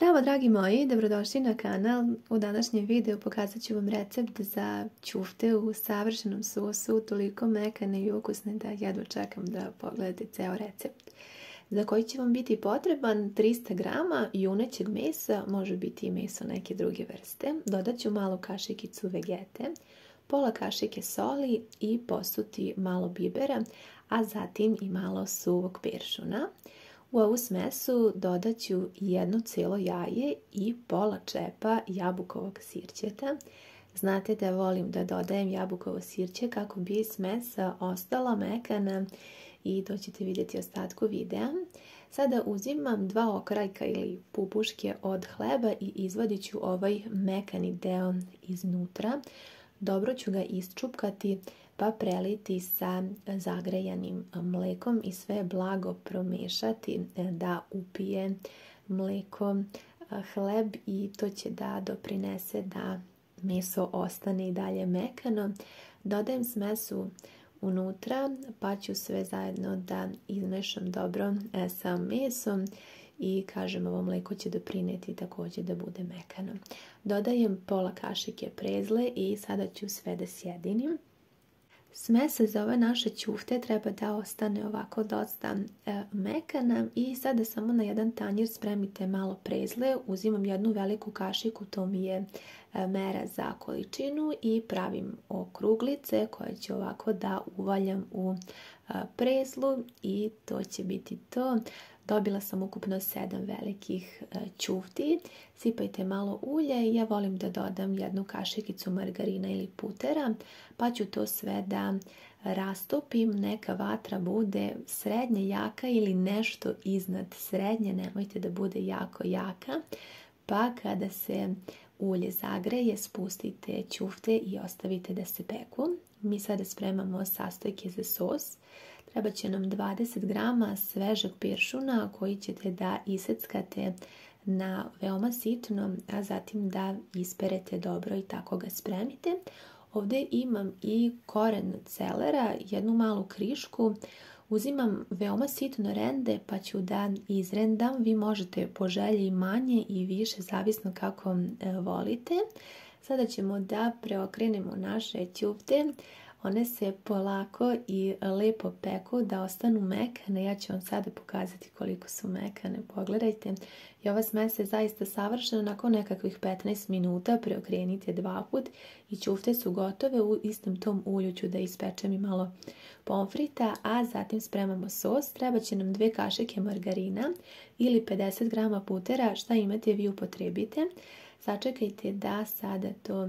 Zdravo dragi moji, dobrodošli na kanal. U današnjem videu pokazat ću vam recept za ćufte u savršenom sosu, toliko mekane i ukusne da jedva čekam da pogledate ceo recept. Za koji će vam biti potreban 300 g junećeg mesa, može biti i meso neke druge vrste. Dodat ću malu kašikicu vegete, pola kašike soli i posuti malo bibera, a zatim i malo suvog peršuna. U ovu smesu dodat ću jedno cijelo jaje i pola čepa jabukovog sirćeta. Znate da volim da dodajem jabukovo sirće kako bi smesa ostala mekana i to ćete vidjeti u ostatku videa. Sada uzimam 2 okrajka ili pupuške od hleba i izvadit ću ovaj mekani deo iznutra. Dobro ću ga isčupkati pa preliti sa zagrejanim mlekom i sve blago promešati da upije mleko hleb i to će da doprinese da meso ostane i dalje mekano. Dodajem smesu unutra pa ću sve zajedno da izmešam dobro sa mesom i kažem ovo mleko će doprineti također da bude mekano. Dodajem pola kašike prezle i sada ću sve da sjedinim. Smesa za ove naše ćufte treba da ostane ovako dosta mekana i sada samo na jedan tanjir spremite malo prezle. Uzimam jednu veliku kašiku, to mi je mera za količinu i pravim okruglice koje ću ovako da uvaljam u prezlu i to će biti to. Dobila sam ukupno 7 velikih ćufti. Sipajte malo ulja i ja volim da dodam jednu kašikicu margarina ili putera, pa ću to sve da rastopim. Neka vatra bude srednje jaka ili nešto iznad srednje, nemojte da bude jako jaka. Pa kada se ulje zagreje, spustite ćufte i ostavite da se peku. Mi sada spremamo sastojke za sos. Treba će nam 20 g svežeg peršuna koji ćete da iseckate na veoma sitno, a zatim da isperete dobro i tako ga spremite. Ovdje imam i koren celera, jednu malu krišku. Uzimam veoma sitno rende pa ću da izrendam. Vi možete po želji manje i više, zavisno kako volite. Sada ćemo da preokrenemo naše ćufte. One se polako i lepo peku da ostanu mekane. Ja ću vam sada pokazati koliko su mekane. Pogledajte. I ova smesa je zaista savršena. Nakon nekakvih 15 minuta preokrenite 2 put i ćufte su gotove. U istom tom ulju ću da ispečem i malo pomfrita, a zatim spremamo sos. Treba će nam 2 kašike margarina ili 50 g putera. Šta imate vi upotrebite. Sačekajte da sada to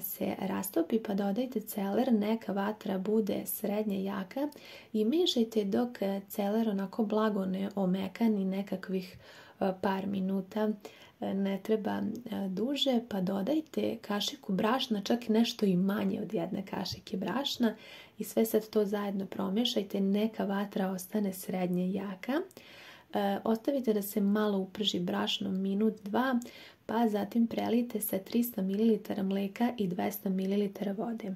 se rastopi pa dodajte celer, neka vatra bude srednje jaka i mešajte dok celer onako blago ne omekani, nekakvih par minuta, ne treba duže, pa dodajte kašiku brašna, čak nešto i manje od jedne kašike brašna i sve sad to zajedno promešajte, neka vatra ostane srednje jaka. Ostavite da se malo uprži brašno minut, 2, pa zatim prelijte sa 300 ml mleka i 200 ml vode.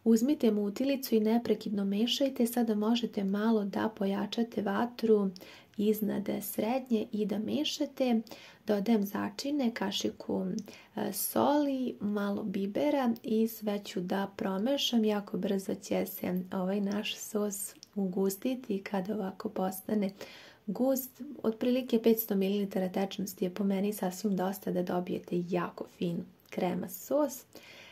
Uzmite mutilicu i neprekidno mešajte. Sada možete malo da pojačate vatru iznad srednje i da mešate. Dodajem začine, kašiku soli, malo bibera i sve ću da promešam. Jako brzo će se ovaj naš sos ugustiti kada ovako postane gust. Otprilike 500 ml tečnosti je po meni sasvim dosta da dobijete jako fin krema sos.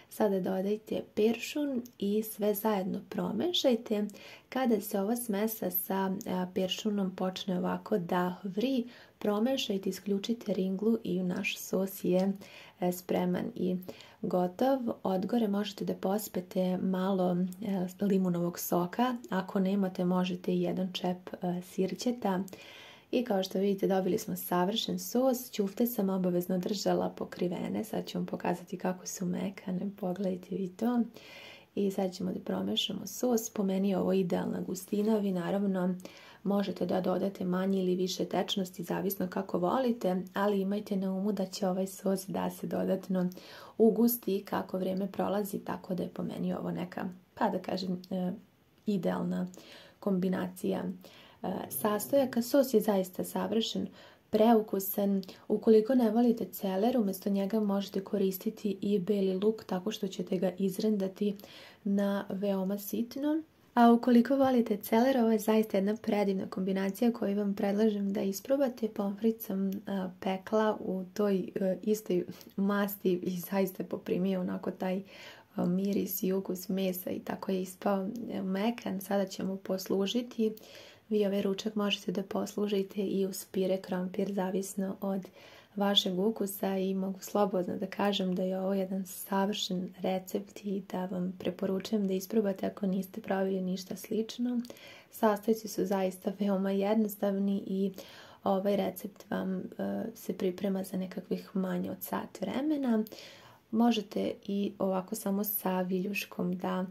Sada dodajte peršun i sve zajedno promešajte. Kada se ova smesa sa peršunom počne ovako da vri, promešajte, isključite ringlu i naš sos je spreman i gotov. Odgore možete da pospete malo limunovog soka. Ako nemate, možete i jedan čep sirćeta. I kao što vidite, dobili smo savršen sos. Ćufte sam obavezno držala pokrivene. Sad ću vam pokazati kako su mekane. Pogledajte vi to. I sad ćemo da promešamo sos. Po meni je ovo idealna gustina. Vi naravno možete da dodate manje ili više tečnosti, zavisno kako volite, ali imajte na umu da će ovaj sos da se dodatno ugusti kako vrijeme prolazi, tako da je po meni ovo neka, pa da kažem, idealna kombinacija sastojaka. Sos je zaista savršen. preukusan. Ukoliko ne volite celer, umjesto njega možete koristiti i beli luk tako što ćete ga izrendati na veoma sitno. A ukoliko volite celer, ovo je zaista jedna predivna kombinacija koju vam predlažem da isprobate. Pomfrit sam pekla u toj istoj masti i zaista poprimio onako taj miris i ukus mesa i tako je ispao mekan. Sada ćemo poslužiti. Vi ovaj ručak možete da poslužite i uz pire krompir, zavisno od vašeg ukusa, i mogu slobodno da kažem da je ovo jedan savršen recept i da vam preporučujem da isprobate ako niste probali ništa slično. Sastojci su zaista veoma jednostavni i ovaj recept vam se priprema za nekakvih manje od sat vremena. Možete i ovako samo sa viljuškom da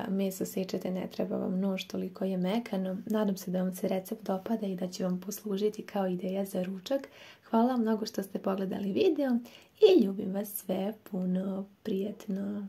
meso sečete, ne treba vam nož, toliko je mekano. Nadam se da vam se recept dopada i da će vam poslužiti kao ideja za ručak. Hvala vam mnogo što ste pogledali video i ljubim vas sve puno, prijetno.